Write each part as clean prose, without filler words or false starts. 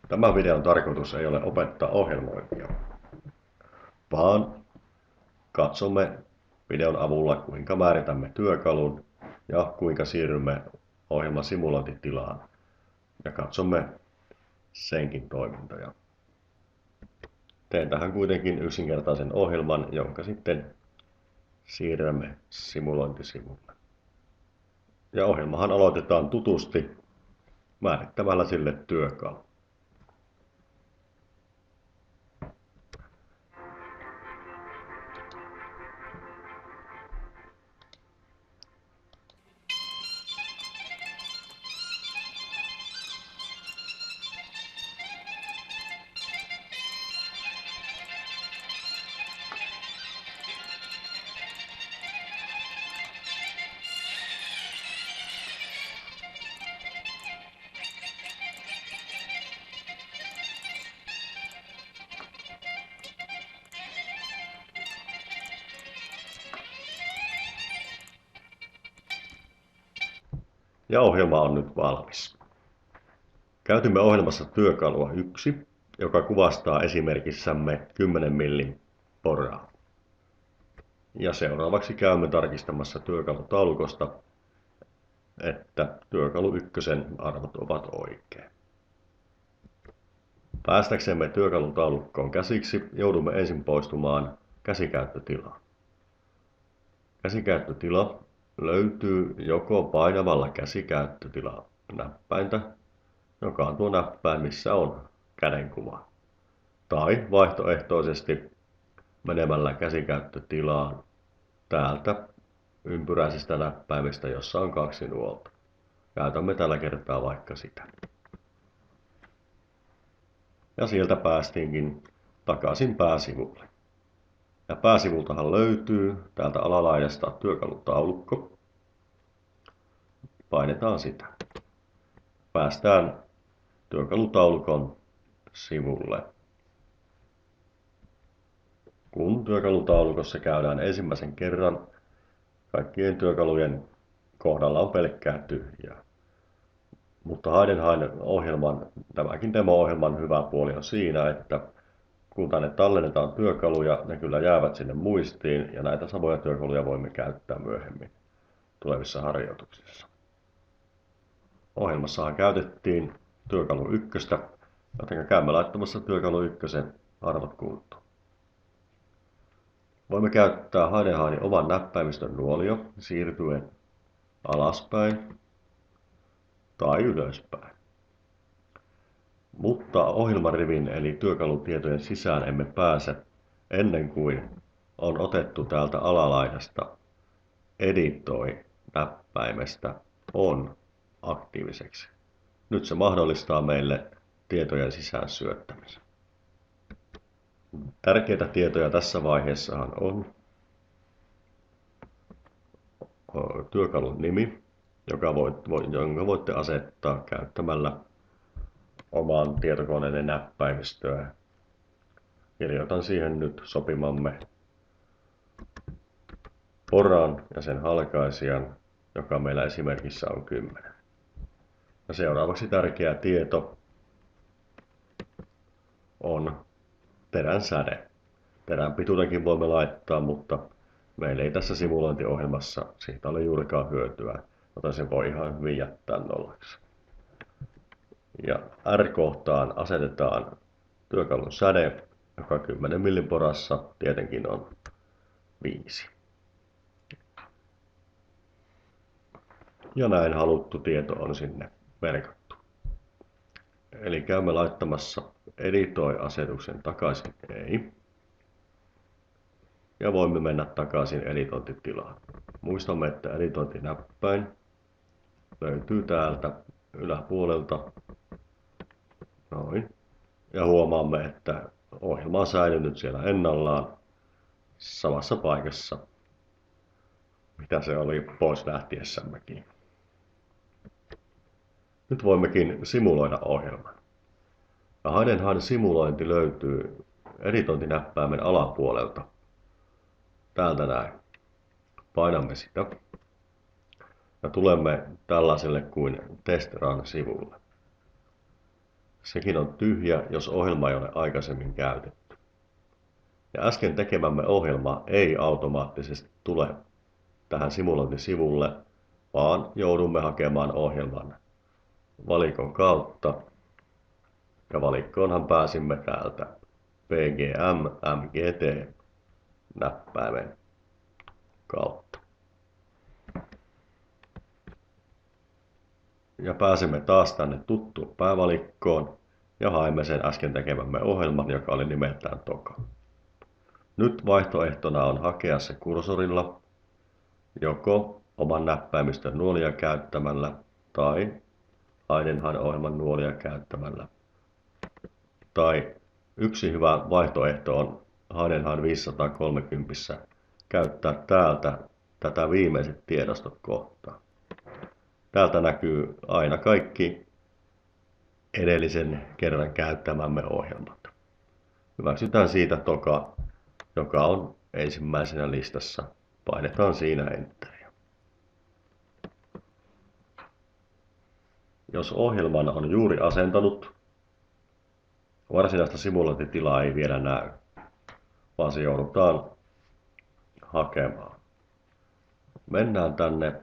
Tämän videon tarkoitus ei ole opettaa ohjelmointia, vaan katsomme videon avulla, kuinka määritämme työkalun ja kuinka siirrymme ohjelman simulointitilaan ja katsomme senkin toimintoja. Teen tähän kuitenkin yksinkertaisen ohjelman, jonka sitten siirrämme simulointisivulle. Ja ohjelmahan aloitetaan tutusti määrittämällä sille työkalu. Ja ohjelma on nyt valmis. Käytimme ohjelmassa työkalua 1, joka kuvastaa esimerkissämme 10 millin poraa. Ja seuraavaksi käymme tarkistamassa työkalutaulukosta, että työkalu 1 arvot ovat oikein. Päästäksemme työkalutaulukkoon käsiksi joudumme ensin poistumaan käsikäyttötilaan. Käsikäyttötila löytyy joko painamalla käsikäyttötila-näppäintä, joka on tuo näppäin, missä on kädenkuva, tai vaihtoehtoisesti menemällä käsikäyttötilaan täältä ympyräisistä näppäimistä, jossa on 2 nuolta. Käytämme tällä kertaa vaikka sitä. Ja sieltä päästiinkin takaisin pääsivulle. Ja pääsivultahan löytyy täältä alalaidasta työkalutaulukko. Painetaan sitä. Päästään työkalutaulukon sivulle. Kun työkalutaulukossa käydään ensimmäisen kerran, kaikkien työkalujen kohdalla on pelkkää tyhjää. Mutta ohjelman, tämäkin demo-ohjelman hyvä puoli on siinä, että kun tänne tallennetaan työkaluja, ne kyllä jäävät sinne muistiin ja näitä samoja työkaluja voimme käyttää myöhemmin tulevissa harjoituksissa. Ohjelmassahan käytettiin työkalu 1, joten käymme laittamassa työkalu 1 arvot kuntoon. Voimme käyttää Heidenhainin oman näppäimistön nuolio siirtyen alaspäin tai ylöspäin. Mutta ohjelmarivin eli työkalutietojen sisään emme pääse ennen kuin on otettu täältä alalaidasta editoi näppäimestä on aktiiviseksi. Nyt se mahdollistaa meille tietojen sisään syöttämisen. Tärkeitä tietoja tässä vaiheessahan on työkalun nimi, jonka voitte asettaa käyttämällä oman tietokoneenne näppäimistöä. Kirjoitan siihen nyt sopimamme poran ja sen halkaisijan, joka meillä esimerkissä on 10. Ja seuraavaksi tärkeä tieto on terän säde. Terän pituudenkin voimme laittaa, mutta meillä ei tässä simulointiohjelmassa siitä ole juurikaan hyötyä, joten se voi ihan hyvin jättää nollaksi. Ja R-kohtaan asetetaan työkalun säde, joka 10 millin porassa tietenkin on 5. Ja näin haluttu tieto on sinne merkattu. Eli käymme laittamassa editoi-asetuksen takaisin ei. Ja voimme mennä takaisin editointitilaan. Muistamme, että editointinäppäin löytyy täältä yläpuolelta. Noin. Ja huomaamme, että ohjelma on säilynyt siellä ennallaan samassa paikassa, mitä se oli pois lähtiessämmekin. Nyt voimmekin simuloida ohjelman. Ja Heidenhain simulointi löytyy editointinäppäimen alapuolelta. Täältä näin. Painamme sitä. Ja tulemme tällaiselle kuin Test Run -sivulle. Sekin on tyhjä, jos ohjelma ei ole aikaisemmin käytetty. Ja äsken tekemämme ohjelma ei automaattisesti tule tähän simulointisivulle, vaan joudumme hakemaan ohjelman valikon kautta. Ja valikkoonhan pääsimme täältä PGM MGT näppäimen kautta. Ja pääsemme taas tänne tuttuun päävalikkoon ja haemme sen äsken tekemämme ohjelman, joka oli nimeltään Toka. Nyt vaihtoehtona on hakea se kursorilla, joko oman näppäimistön nuolia käyttämällä tai Heidenhain-ohjelman nuolia käyttämällä. Tai yksi hyvä vaihtoehto on Heidenhain 530 käyttää täältä tätä viimeiset tiedostot kohtaa. Täältä näkyy aina kaikki edellisen kerran käyttämämme ohjelmat. Hyväksytään siitä Toka, joka on ensimmäisenä listassa. Painetaan siinä Enteriä. Jos ohjelman on juuri asentanut, varsinaista simulointitilaa ei vielä näy, vaan se joudutaan hakemaan. Mennään tänne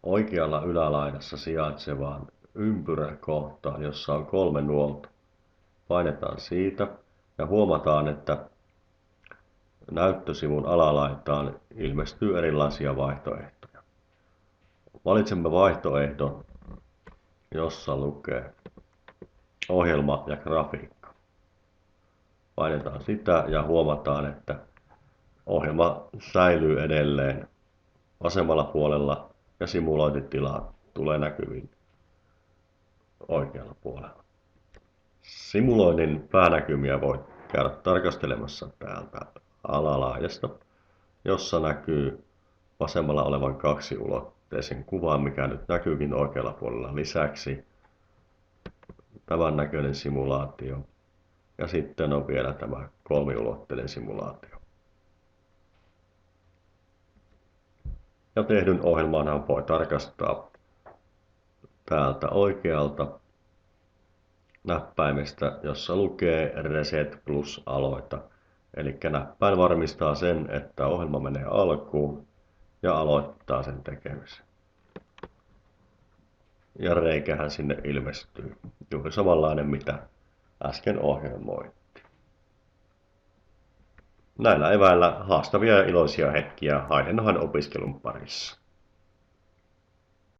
oikealla ylälaidassa sijaitsevaan ympyräkohtaan, jossa on 3 nuolta. Painetaan siitä ja huomataan, että näyttösivun alalaitaan ilmestyy erilaisia vaihtoehtoja. Valitsemme vaihtoehdon, jossa lukee ohjelma ja grafiikka. Painetaan sitä ja huomataan, että ohjelma säilyy edelleen vasemmalla puolella ja simulointitila tulee näkyviin oikealla puolella. Simuloinnin päänäkymiä voi käydä tarkastelemassa täältä alalaidasta, jossa näkyy vasemmalla olevan 2-ulotteisen kuvan, mikä nyt näkyykin oikealla puolella lisäksi. Tämän näköinen simulaatio. Ja sitten on vielä tämä 3-ulotteinen simulaatio. Ja tehdyn ohjelman voi tarkastaa täältä oikealta näppäimestä, jossa lukee Reset plus aloita. Eli näppäin varmistaa sen, että ohjelma menee alkuun ja aloittaa sen tekemisen. Ja reikähän sinne ilmestyy. Juuri samanlainen mitä äsken ohjelmoitiin. Näillä eväillä haastavia ja iloisia hetkiä Heidenhain opiskelun parissa.